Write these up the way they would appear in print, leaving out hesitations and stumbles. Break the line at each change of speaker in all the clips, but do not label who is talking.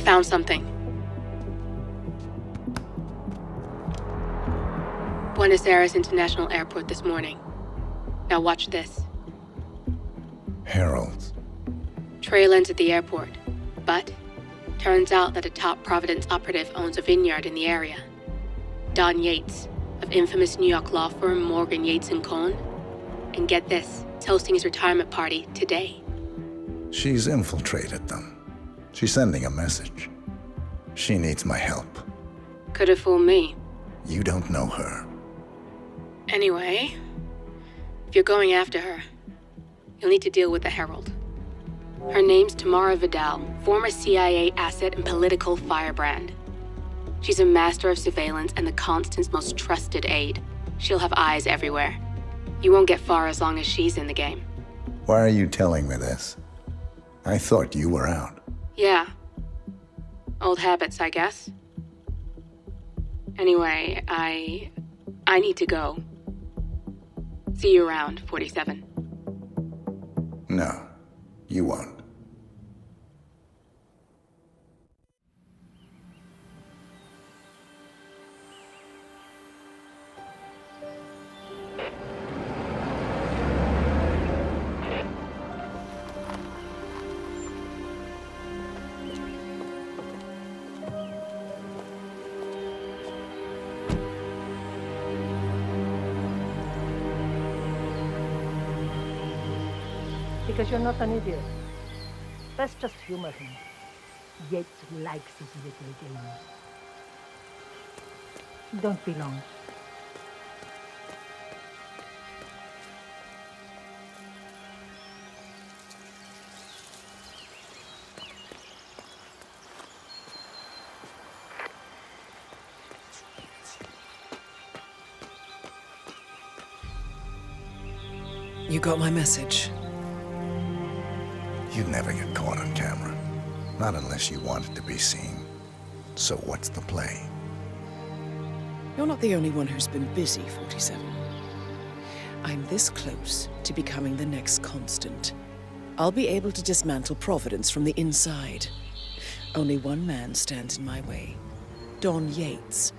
Found something. Buenos Aires International Airport this morning. Now watch this.
Heralds.
Trail ends at the airport, but turns out that a top Providence operative owns a vineyard in the area. Don Yates, of infamous New York law firm Morgan, Yates & Cohn. And get this, is hosting his retirement party today.
She's infiltrated them. She's sending a message. She needs my help.
Could have fooled me.
You don't know her.
Anyway, if you're going after her, you'll need to deal with the Herald. Her name's Tamara Vidal, former CIA asset and political firebrand. She's a master of surveillance and the Constant's most trusted aide. She'll have eyes everywhere. You won't get far as long as she's in the game.
Why are you telling me this? I thought you were out.
Yeah. Old habits, I guess. Anyway, I need to go. See you around, 47.
No, you won't.
Because you're not an idiot. Let's just humor him. Yates likes his little games. Don't be long.
You got my message.
You'd never get caught on camera. Not unless you wanted to be seen. So what's the play?
You're not the only one who's been busy, 47. I'm this close to becoming the next Constant. I'll be able to dismantle Providence from the inside. Only one man stands in my way. Don Yates.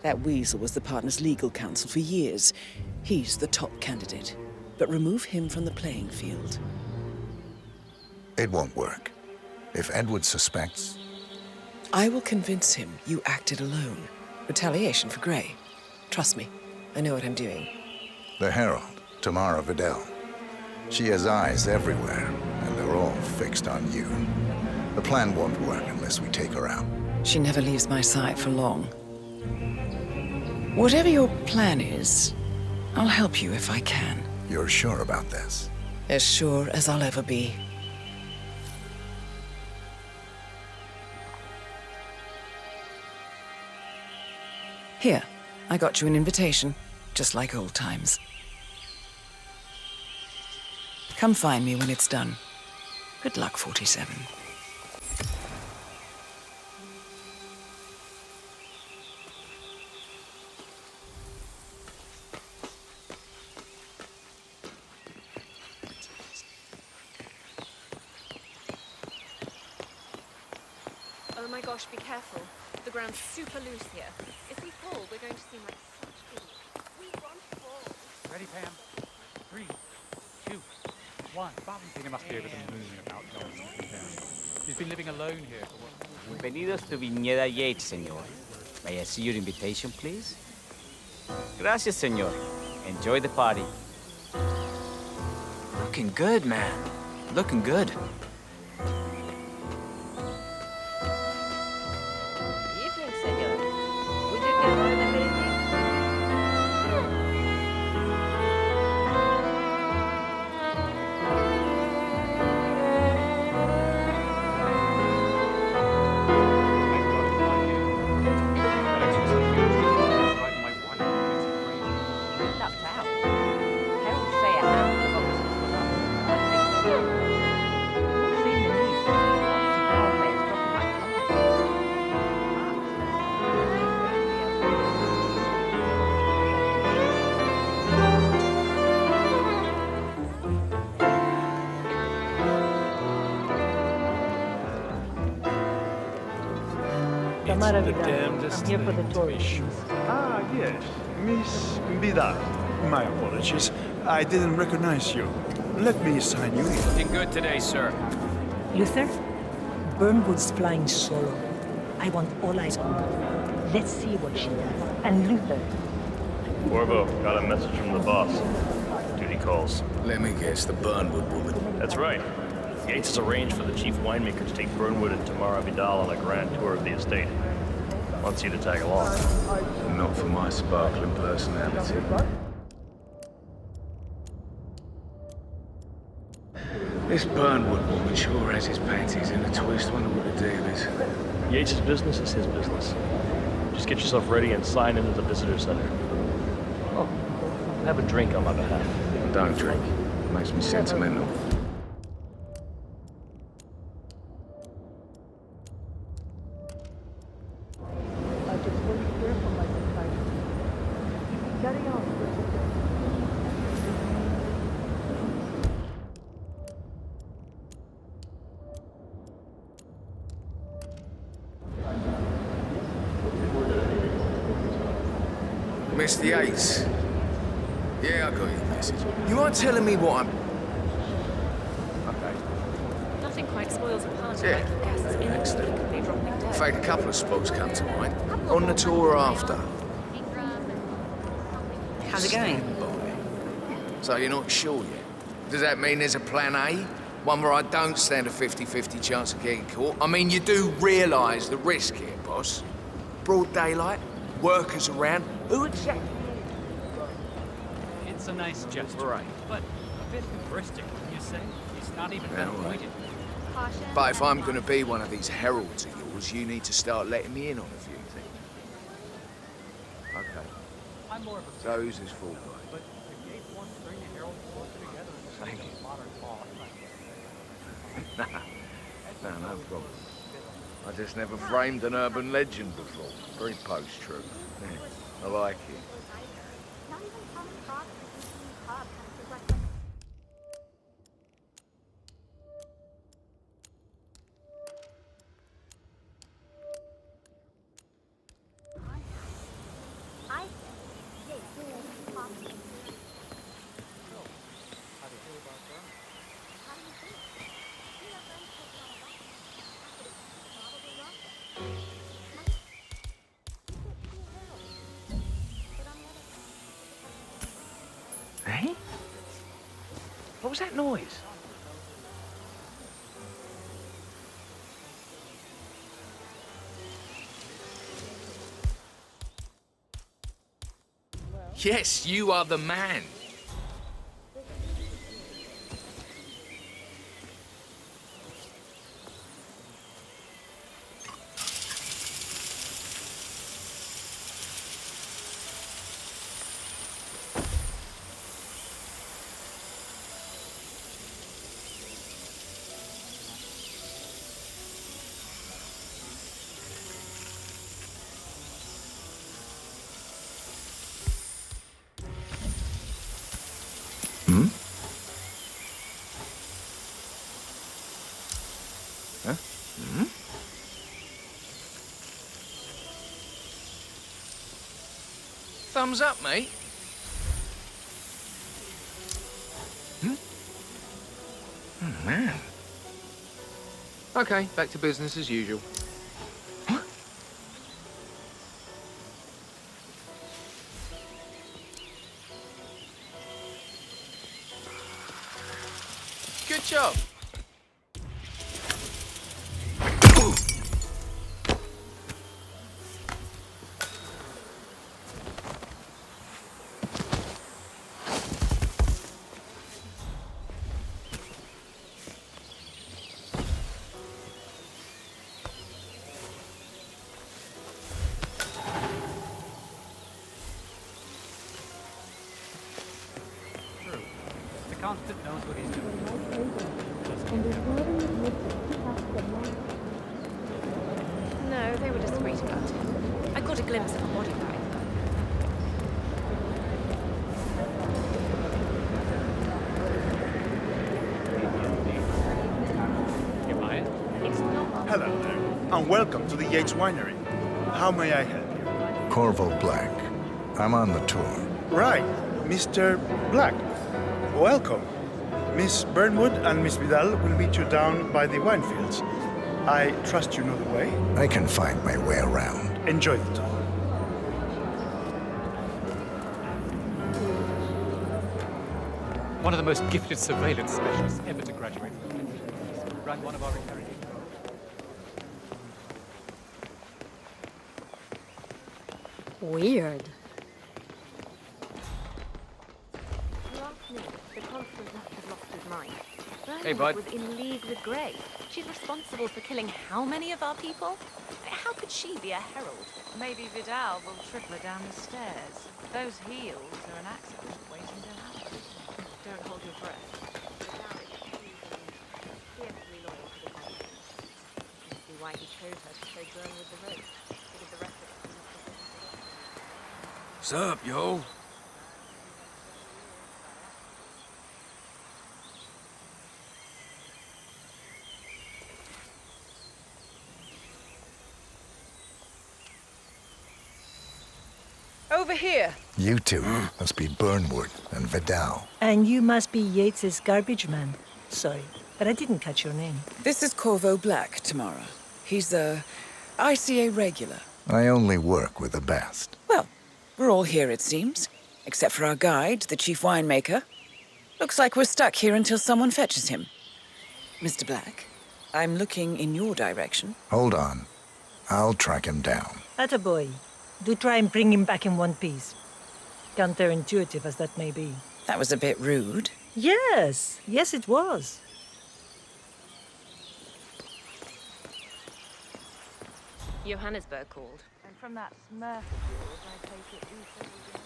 That weasel was the partner's legal counsel for years. He's the top candidate. But remove him from the playing field.
It won't work. If Edward suspects...
I will convince him you acted alone. Retaliation for Gray. Trust me, I know what I'm doing.
The Herald, Tamara Vidal. She has eyes everywhere, and they're all fixed on you. The plan won't work unless we take her out.
She never leaves my side for long. Whatever your plan is, I'll help you if I can.
You're sure about this?
As sure as I'll ever be. Here, I got you an invitation, just like old times. Come find me when it's done. Good luck, 47.
Oh my gosh, be careful. The ground's super loose here. If we fall, we're going to seem like such idiots. We won't fall.
Ready, Pam? 3, 2, 1. Valentina must be able to moon about Johnson. She's been living alone here for what?
Bienvenidos to Viñeda Yates, señor. May I see your invitation, please? Gracias, señor. Enjoy the party.
Looking good, man. Looking good.
Evening, senor. Would you get more than anything? Lucked out. Heralds say a handful of officers were lost. I think they're
Tamara
the
Vidal.
damnedest
I'm here for the
thing, to be
tourists.
sure.
Ah, yes. Miss Vidal. My apologies. I didn't recognize you. Let me sign you in.
Looking good today, sir.
Luther, Burnwood's flying solo. I want all eyes on her. Let's see what she does. And Luther,
Corvo, got a message from the boss. Duty calls.
Let me guess, the Burnwood woman.
That's right. Yates has arranged for the chief winemaker to take Burnwood and Tamara Vidal on a grand tour of the estate. Wants you to tag along.
Not for my sparkling personality. This Burnwood woman sure has his panties in a twist. Wonder what the deal is.
Yates' business is his business. Just get yourself ready and sign into the visitor center. Oh, have a drink on my behalf.
Don't drink. Makes me sentimental.
I just very careful like a fighter. Carry on.
Mr. Yates. Yeah, I got your message. You aren't telling me what I'm... Okay.
Nothing quite spoils a party
Yeah.
like your guests inexplicably dropping
In
dead.
fact, a couple of spots come to mind. On the tour or after.
How's it going?
So you're not sure yet? Does that mean there's a plan A? One where I don't stand a 50-50 chance of getting caught? I mean, you do realise the risk here, boss. Broad daylight, workers around. Who exactly?
It's a nice gesture,
Right.
but a bit hubristic, wouldn't you say? It's not even
Yeah,
been
all right.
pointed.
But if I'm gonna be one of these heralds of yours, you need to start letting me in on a few things. Okay.
I'm more of a
So who's this fool guy?
but if Yates wants to bring the Herald closer together and
Thank you.
modern law,
No problem. I just never framed an urban legend before. Very post-truth. Yeah, I like it. Eh? What was that noise? Yes, you are the man. Hmm? Huh? Hmm? Thumbs up, mate. Hmm? Oh, man. Okay, back to business as usual. What? Good job.
true. The Constant knows what he's doing.
No, they were discreet about it. I got a glimpse of a body bag.
You buy it?
It's not.
Hello there, and welcome to the Yates Winery. How may I help you?
Corvo Black. I'm on the tour.
Right, Mr. Black. Welcome. Miss Burnwood and Miss Vidal will meet you down by the wine fields. I trust you know the way.
I can find my way around.
Enjoy the tour.
One of the most gifted surveillance specialists ever to graduate from the military. Ran one of our interrogators.
Weird.
Last minute, the constant must have lost his mind.
Hey,
Burnwood
bud.
was in league with Grey. She's responsible for killing how many of our people? How could she be a herald?
Maybe Vidal will trip her down the stairs. Those heels are an accident waiting to happen.
Don't hold your breath. Vidal is fiercely loyal to the Conqueror. You can see why he chose her to show Burnwood the ropes. To give the rest of us
Sup, yo?
Over here.
You two must be Burnwood and Vidal.
And you must be Yates's garbage man. Sorry, but I didn't catch your name.
This is Corvo Black, Tamara. He's a ICA regular.
I only work with the best.
Well, we're all here, it seems. Except for our guide, the chief winemaker. Looks like we're stuck here until someone fetches him. Mr. Black, I'm looking in your direction.
Hold on. I'll track him down.
Attaboy. Do try and bring him back in one piece. Counterintuitive as that may be.
That was a bit rude.
Yes, yes it was.
Johannesburg called.
And from that smirk of yours, I take it you said again.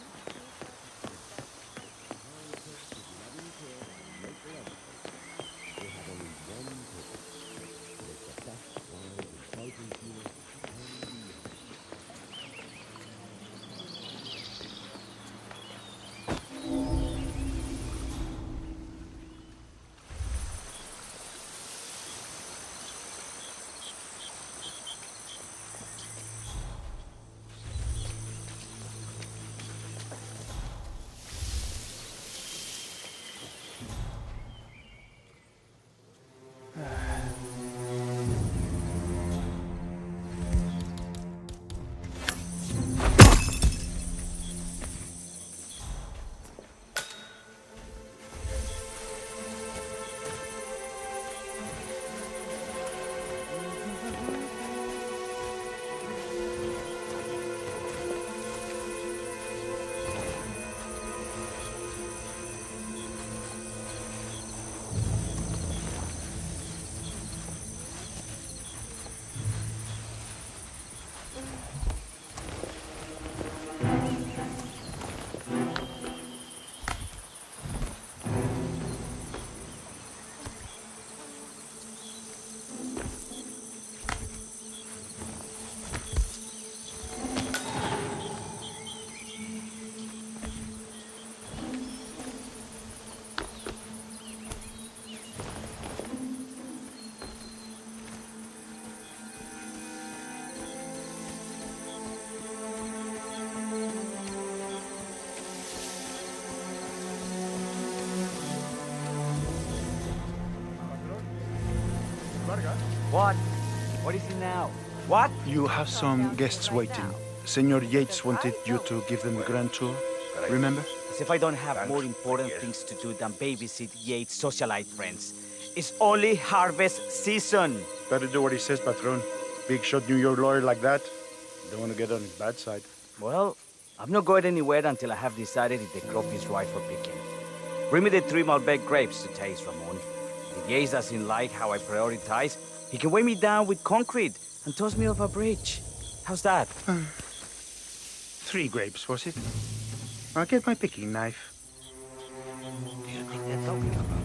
What? What is it now? What?
You have some guests waiting. Senor Yates wanted you to give them the grand tour. Remember?
As if I don't have more important things to do than babysit Yates' socialite friends. It's only harvest season.
Better do what he says, Patron. Big shot New York lawyer like that. Don't want to get on his bad side.
Well, I'm not going anywhere until I have decided if the crop is right for picking. Bring me the 3 Malbec grapes to taste, Ramon. If Yates doesn't like how I prioritize, he can weigh me down with concrete and toss me off a bridge. How's that?
3 grapes, was it? I'll get my picking knife.
What do you think they're talking about?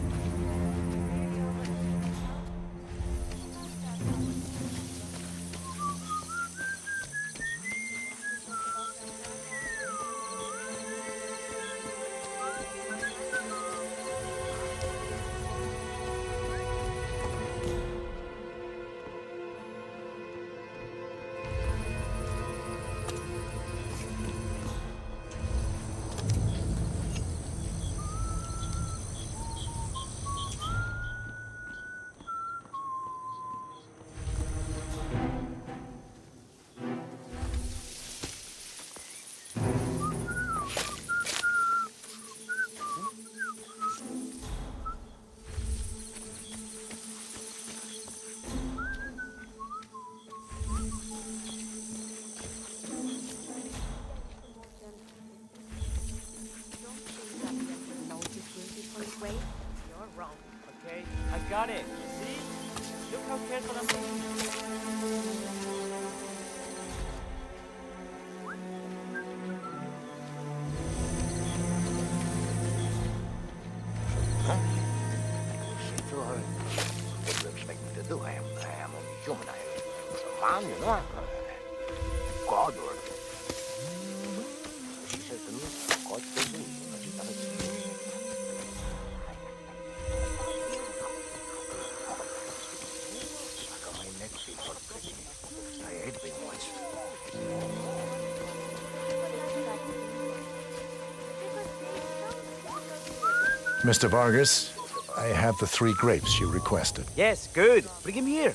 Mr. Vargas, I have the 3 grapes you requested.
Yes, good. Bring him here.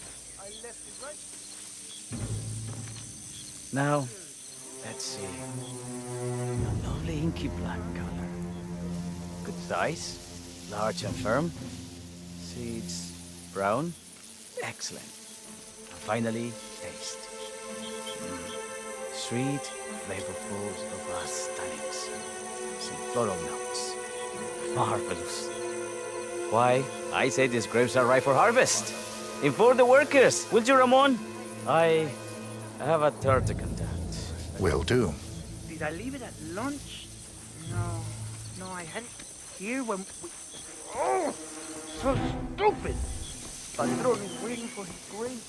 Now, let's see. A lovely inky black color. Good size, large and firm. Seeds brown. Excellent. And finally, taste. Sweet, flavorful, robust tannins. Some floral notes. Marvelous. Why, I say these grapes are ripe for harvest. Inform the workers, will you, Ramon? I have a third to conduct.
Will do.
Did I leave it at lunch? No, I had it here when we... Oh, so stupid! Padron is waiting for his grape.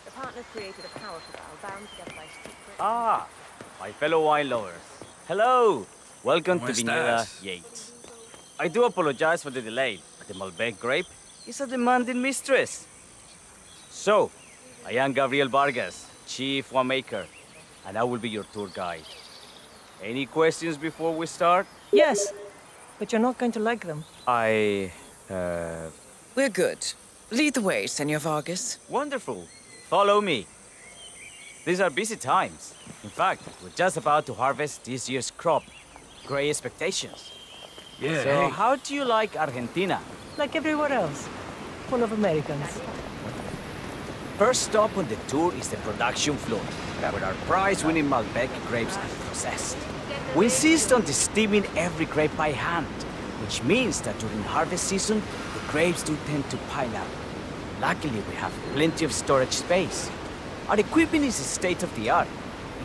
The partners created a power cabal bound together by secret...
Ah, my fellow wine lovers. Hello. Welcome to
¿Cómo
Vinera
estás?
Yates. I do apologize for the delay, but the Malbec grape is a demanding mistress. So, I am Gabriel Vargas, Chief Winemaker, and I will be your tour guide. Any questions before we start?
Yes, but you're not going to like them.
We're good. Lead the way, Senor Vargas.
Wonderful. Follow me. These are busy times. In fact, we're just about to harvest this year's crop. Great expectations.
Yeah,
So,
hey.
how do you like Argentina?
Like everywhere else. Full of Americans.
First stop on the tour is the production floor, where our prize-winning Malbec grapes are processed. We insist on steaming every grape by hand, which means that during harvest season, the grapes do tend to pile up. Luckily, we have plenty of storage space. Our equipment is state-of-the-art,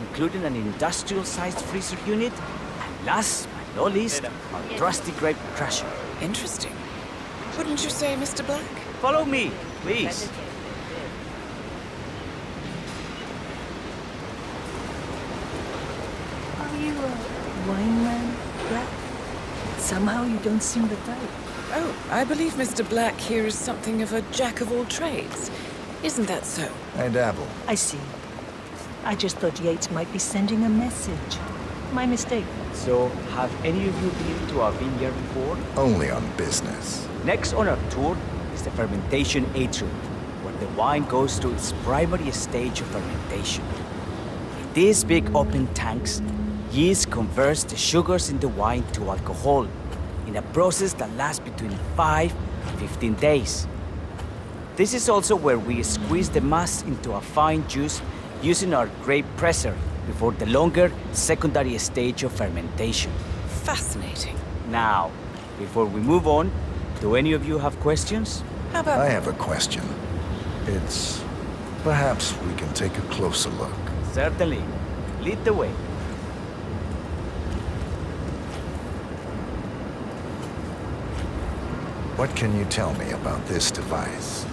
including an industrial-sized freezer unit, and last but not least, our trusty grape crusher.
Interesting. Wouldn't you say, Mr. Black?
Follow me, please.
Are you a wine man, Black? Somehow you don't seem the type.
Oh, I believe Mr. Black here is something of a jack of all trades. Isn't that so?
I dabble.
I see. I just thought Yates might be sending a message. My mistake.
So, have any of you been to our vineyard before?
Only on business.
Next on our tour is the fermentation atrium, where the wine goes through its primary stage of fermentation. In these big open tanks, yeast converts the sugars in the wine to alcohol, in a process that lasts between 5 and 15 days. This is also where we squeeze the mass into a fine juice using our grape presser before the longer secondary stage of fermentation.
Fascinating.
Now, before we move on, do any of you have questions?
How about...
I have a question. It's... perhaps we can take a closer look.
Certainly. Lead the way.
What can you tell me about this device?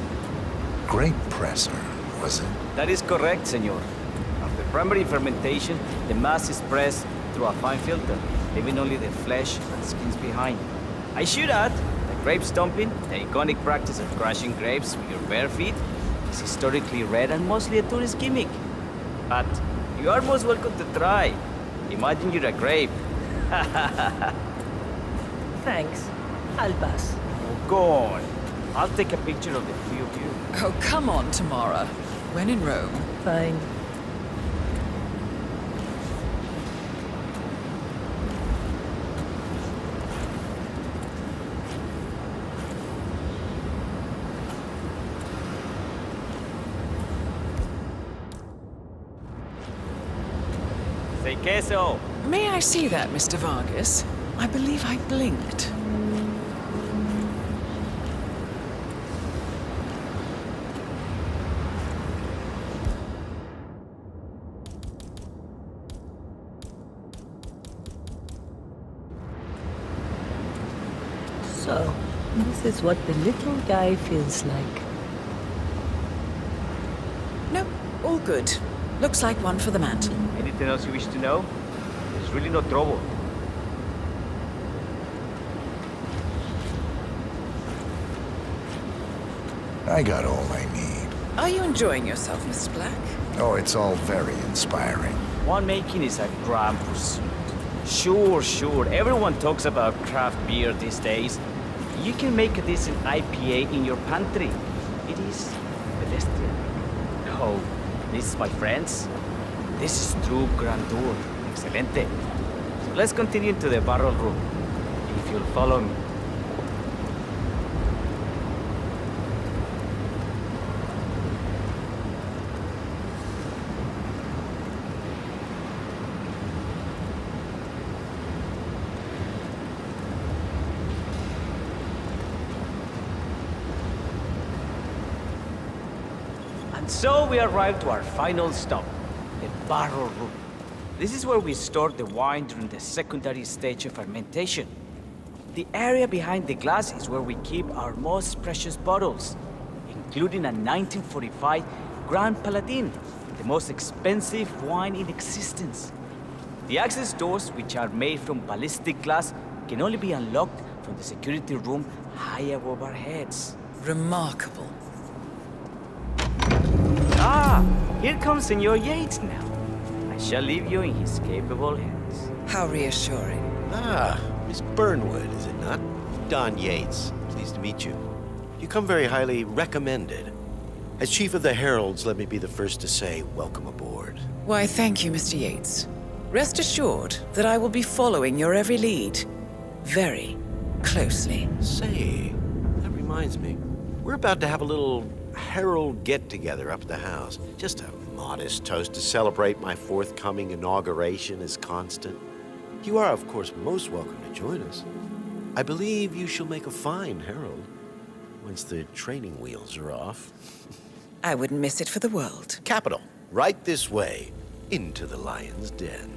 Grape presser, was it?
That is correct, senor. After primary fermentation, the mass is pressed through a fine filter, leaving only the flesh and skins behind. I should add that grape stomping, the iconic practice of crushing grapes with your bare feet, is historically rare and mostly a tourist gimmick. But you are most welcome to try. Imagine you're a grape.
Thanks. I'll pass.
Oh, go on. I'll take a picture of the three of you.
Oh, come on, Tamara. When in Rome.
Fine.
Say queso.
May I see that, Mr. Vargas? I believe I blinked.
So, this is what the little guy feels like.
No, all good. Looks like one for the mantle.
Anything else you wish to know? There's really no trouble.
I got all I need.
Are you enjoying yourself, Mr. Black?
Oh, it's all very inspiring.
Winemaking is a grand pursuit. Sure. Everyone talks about craft beer these days. You can make a decent IPA in your pantry. It is pedestrian. No, this, my friends, this is true grandeur. Excelente. So let's continue to the barrel room, if you'll follow me. And so we arrived to our final stop, the barrel room. This is where we store the wine during the secondary stage of fermentation. The area behind the glass is where we keep our most precious bottles, including a 1945 Grand Paladin, the most expensive wine in existence. The access doors, which are made from ballistic glass, can only be unlocked from the security room high above our heads.
Remarkable.
Ah, here comes Senor Yates now. I shall leave you in his capable hands.
How reassuring.
Ah, Miss Burnwood, is it not? Don Yates, pleased to meet you. You come very highly recommended. As Chief of the Heralds, let me be the first to say welcome aboard.
Why, thank you, Mr. Yates. Rest assured that I will be following your every lead. Very closely.
Say, that reminds me. We're about to have a little Herald get-together up at the house. Just a modest toast to celebrate my forthcoming inauguration as Constant. You are, of course, most welcome to join us. I believe you shall make a fine Herald once the training wheels are off.
I wouldn't miss it for the world.
Capital. Right this way, into the lion's den.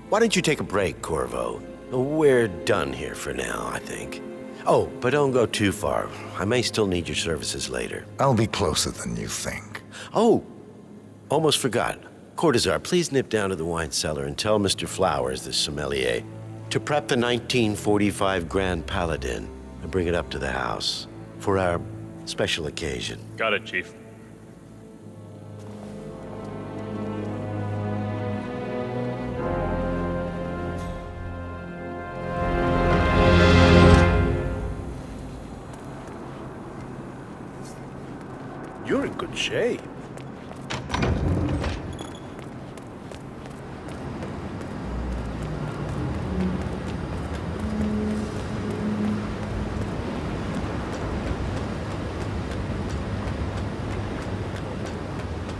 Why don't you take a break, Corvo? We're done here for now, I think. Oh, but don't go too far. I may still need your services later.
I'll be closer than you think.
Oh, almost forgot. Cortazar, please nip down to the wine cellar and tell Mr. Flowers, the sommelier, to prep the 1945 Grand Paladin and bring it up to the house for our special occasion.
Got it, Chief.
You're in good shape.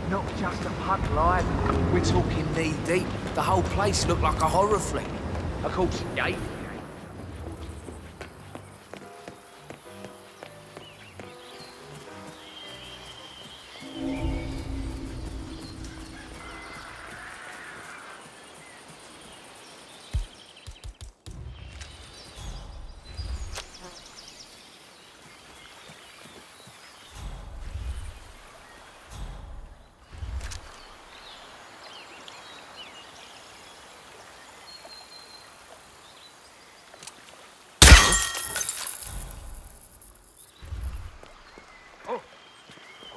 Not just a puddle either. We're talking knee deep. The whole place looked like a horror flick. Of course, yeah.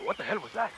What the hell was that?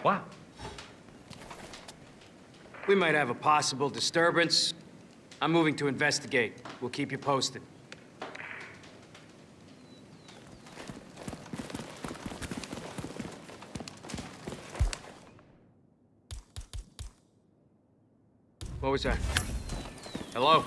Wow.
We might have a possible disturbance. I'm moving to investigate. We'll keep you posted. What was that? Hello?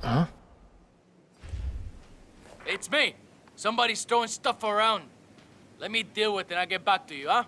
Huh?
It's me. Somebody's throwing stuff around. Let me deal with it and I'll get back to you, huh?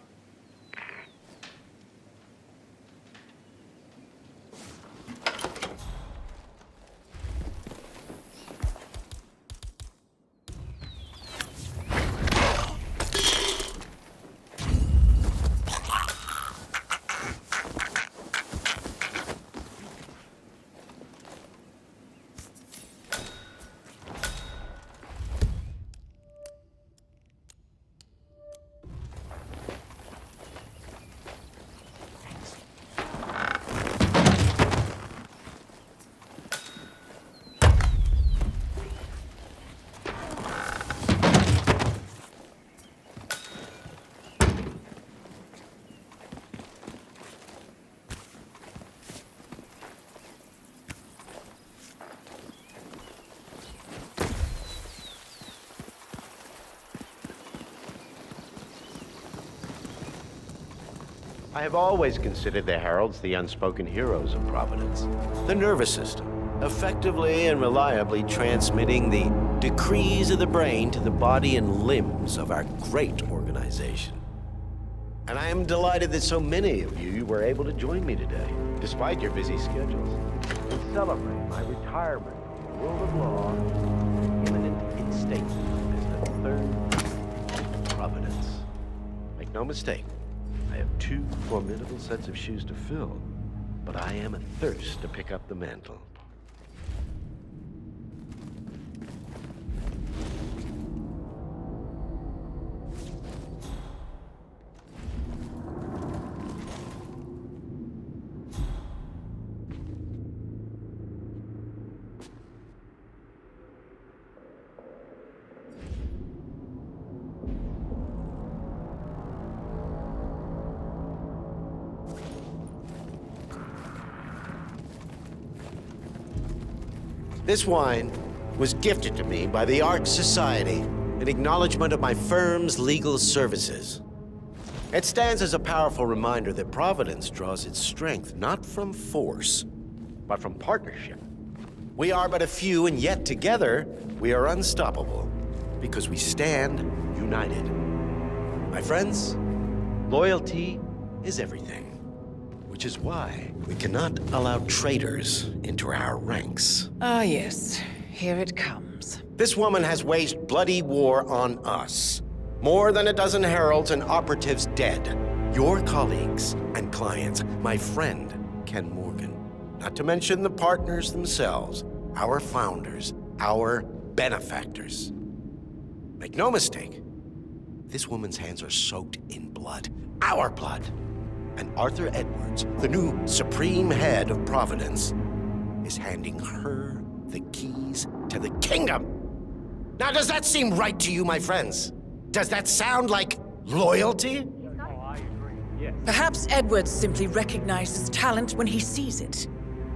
I have always considered the heralds the unspoken heroes of Providence. The nervous system, effectively and reliably transmitting the decrees of the brain to the body and limbs of our great organization. And I am delighted that so many of you were able to join me today, despite your busy schedules, to celebrate my retirement from the world of law and imminent instatement as the third Providence. Make no mistake, I have 2 formidable sets of shoes to fill, but I am athirst to pick up the mantle. This wine was gifted to me by the Art Society in acknowledgement of my firm's legal services. It stands as a powerful reminder that Providence draws its strength not from force, but from partnership. We are but a few, and yet together we are unstoppable because we stand united. My friends, loyalty is everything, which is why we cannot allow traitors into our ranks.
Ah, yes. Here it comes.
This woman has waged bloody war on us. More than a dozen heralds and operatives dead. Your colleagues and clients, my friend, Ken Morgan. Not to mention the partners themselves, our founders, our benefactors. Make no mistake, this woman's hands are soaked in blood. Our blood. And Arthur Edwards, the new supreme head of Providence, is handing her the keys to the kingdom. Now, does that seem right to you, my friends? Does that sound like loyalty?
Perhaps Edward simply recognizes talent when he sees it.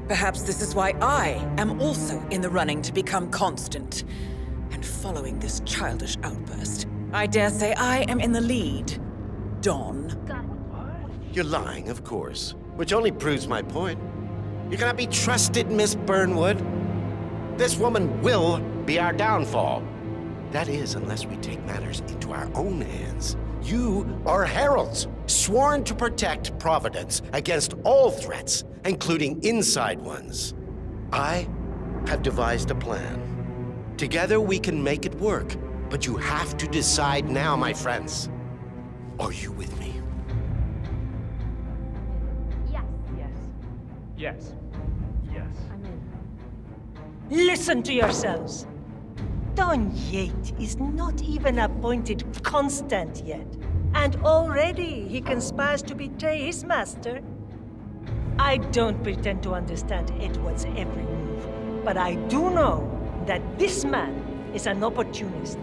Perhaps this is why I am also in the running to become constant. And following this childish outburst, I dare say I am in the lead. Dawn.
You're lying, of course, which only proves my point. You cannot be trusted, Miss Burnwood. This woman will be our downfall. That is, unless we take matters into our own hands. You are heralds, sworn to protect Providence against all threats, including inside ones. I have devised a plan. Together we can make it work, but you have to decide now, my friends. Are you with me?
Yes.
Yes. Yes.
I'm in.
Listen to yourselves. Don Yates is not even appointed constant yet, and already he conspires to betray his master. I don't pretend to understand Edward's every move, but I do know that this man is an opportunist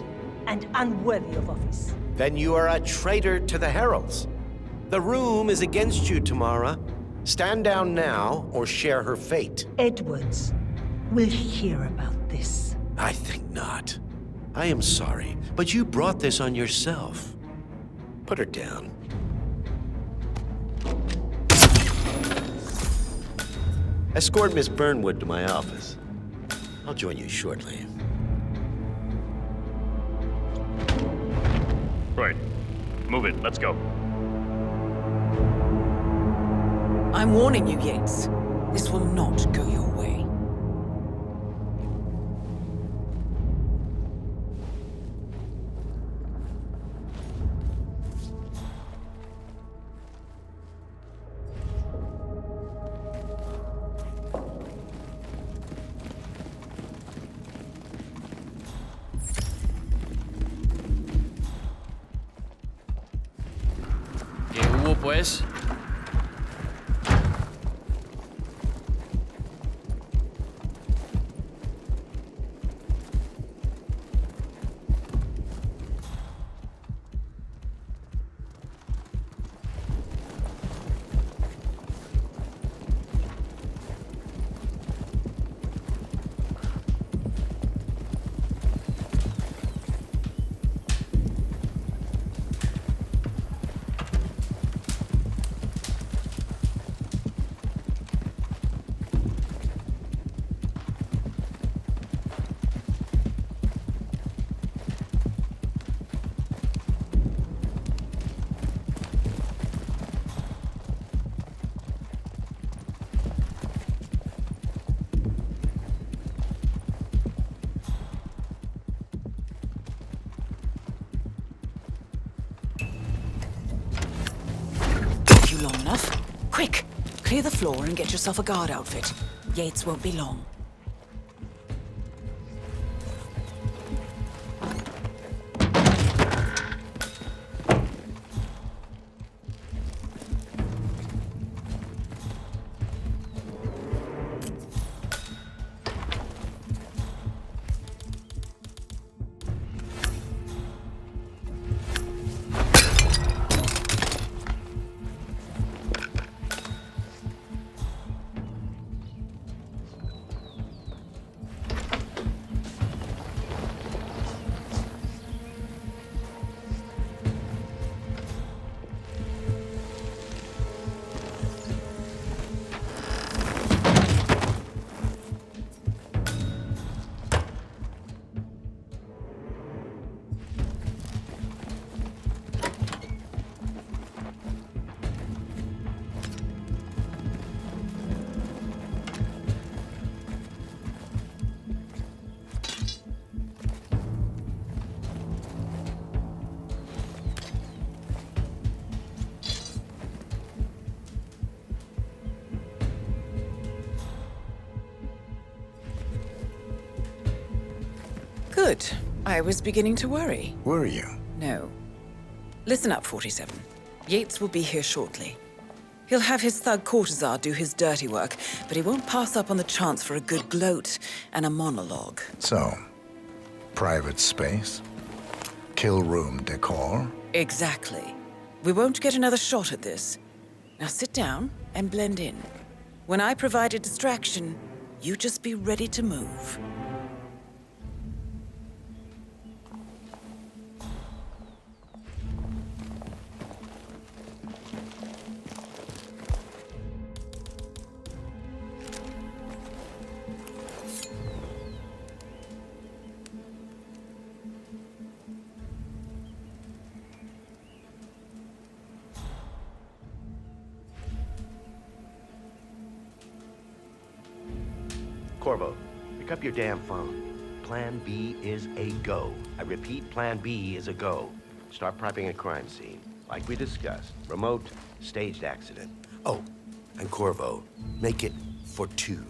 and unworthy of office.
Then you are a traitor to the heralds. The room is against you, Tamara. Stand down now or share her fate.
Edwards will hear about this.
I think not. I am sorry, but you brought this on yourself. Put her down. Escort Miss Burnwood to my office. I'll join you shortly.
Right. Move it. Let's go.
I'm warning you, Yates. This will not go your way.
¿Qué hubo, pues?
Long enough? Quick! Clear the floor and get yourself a guard outfit. Yates won't be long. Good. I was beginning to worry.
Were you?
No. Listen up, 47. Yates will be here shortly. He'll have his thug courtesan do his dirty work, but he won't pass up on the chance for a good gloat and a monologue.
So, private space? Kill room decor?
Exactly. We won't get another shot at this. Now sit down and blend in. When I provide a distraction, you just be ready to move.
Corvo, pick up your damn phone. Plan B is a go. I repeat, Plan B is a go. Start prepping a crime scene. Like we discussed. Remote, staged accident. Oh, and Corvo, make it for two.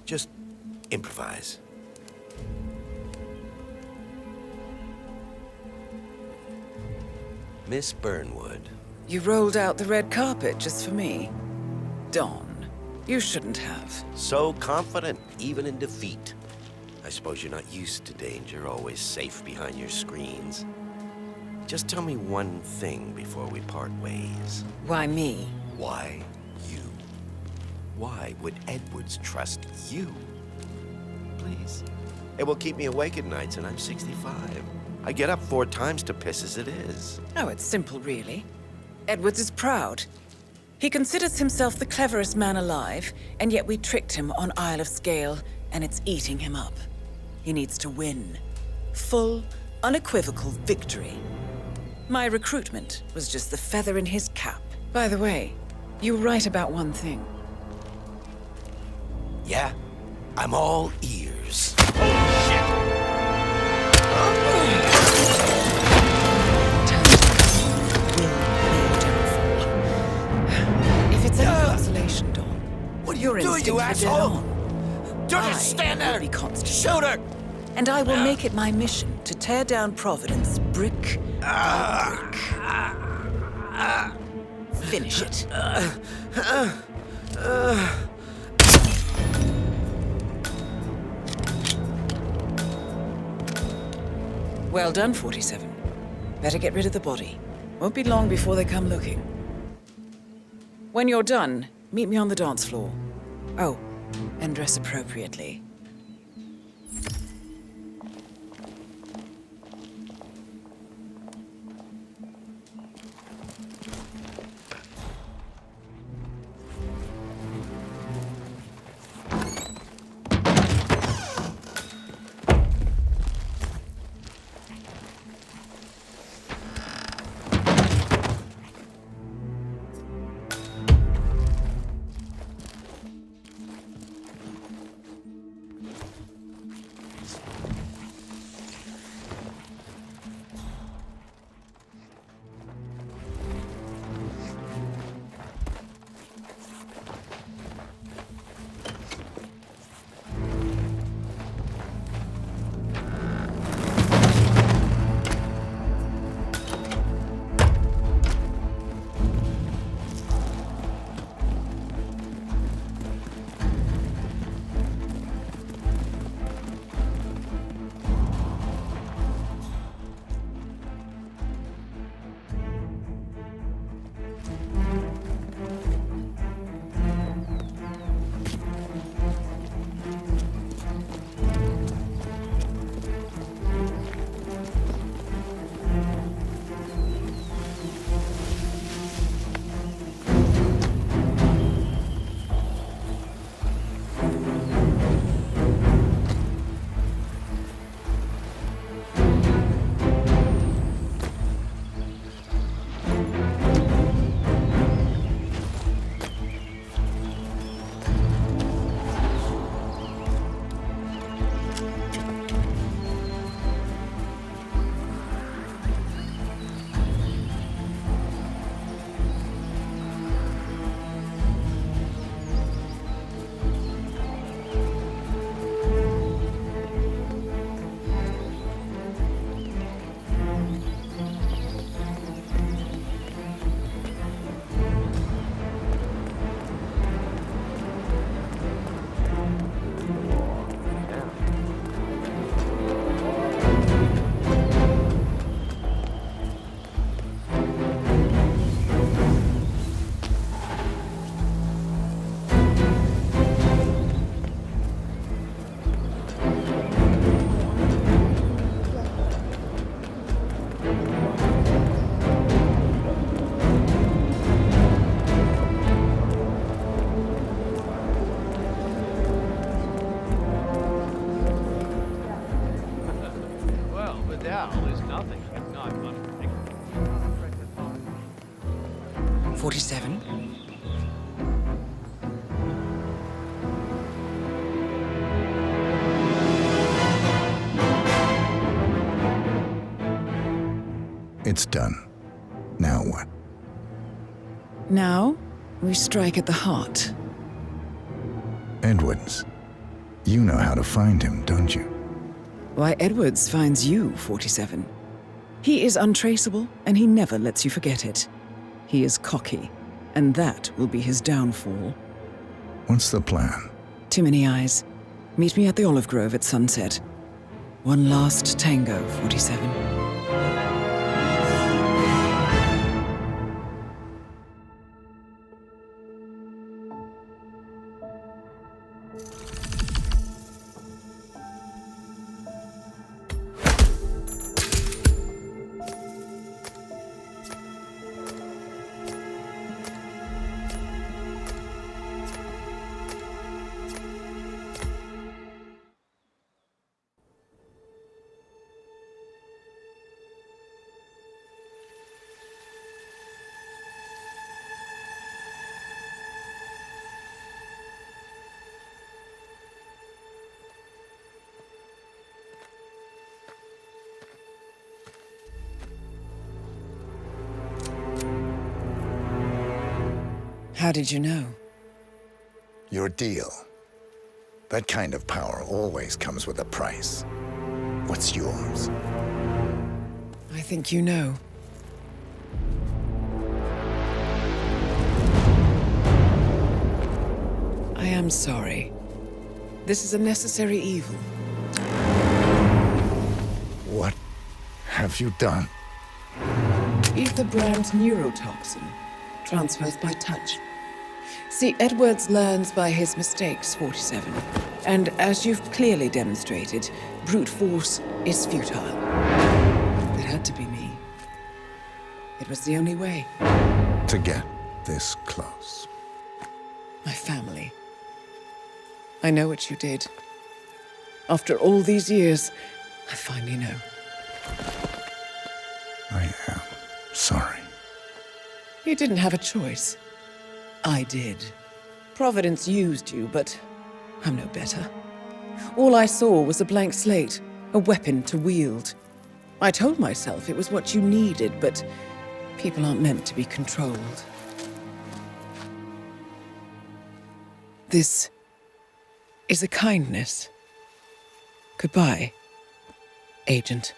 Just improvise. Miss Burnwood.
You rolled out the red carpet just for me. Don, you shouldn't have.
So confident, even in defeat. I suppose you're not used to danger, always safe behind your screens. Just tell me one thing before we part ways.
Why me?
Why you? Why would Edwards trust you? Please. It will keep me awake at nights, and I'm 65. I get up 4 times to piss as it is.
Oh, it's simple, really. Edwards is proud. He considers himself the cleverest man alive, and yet we tricked him on Isle of Scale, and it's eating him up. He needs to win. Full, unequivocal victory. My recruitment was just the feather in his cap. By the way, you were right about one thing.
Yeah? I'm all ears.
If it's any consolation, Dawn,
what are
your
you doing, you
instincts are dead
asshole?
on.
Don't just stand there!
Be constant.
Shoot her!
And I will make it my mission to tear down Providence brick by brick. Finish it. Well done, 47. Better get rid of the body. Won't be long before they come looking. When you're done, meet me on the dance floor. Oh, and dress appropriately.
nothing. No, I'm
47?
It's done. Now what?
Now, we strike at the heart.
Edwards. You know how to find him, don't you?
Why, Edwards finds you, 47. He is untraceable, and he never lets you forget it. He is cocky, and that will be his downfall.
What's the plan?
Too many eyes. Meet me at the olive grove at sunset. One last tango, 47. How did you know?
Your deal. That kind of power always comes with a price. What's yours?
I think you know. I am sorry. This is a necessary evil.
What have you done?
Ether brand neurotoxin transfers by touch. See, Edwards learns by his mistakes, 47. And as you've clearly demonstrated, brute force is futile. It had to be me. It was the only way.
To get this close.
My family. I know what you did. After all these years, I finally know.
I am sorry.
You didn't have a choice. I did. Providence used you, but I'm no better. All I saw was a blank slate, a weapon to wield. I told myself it was what you needed, but people aren't meant to be controlled. This is a kindness. Goodbye, Agent.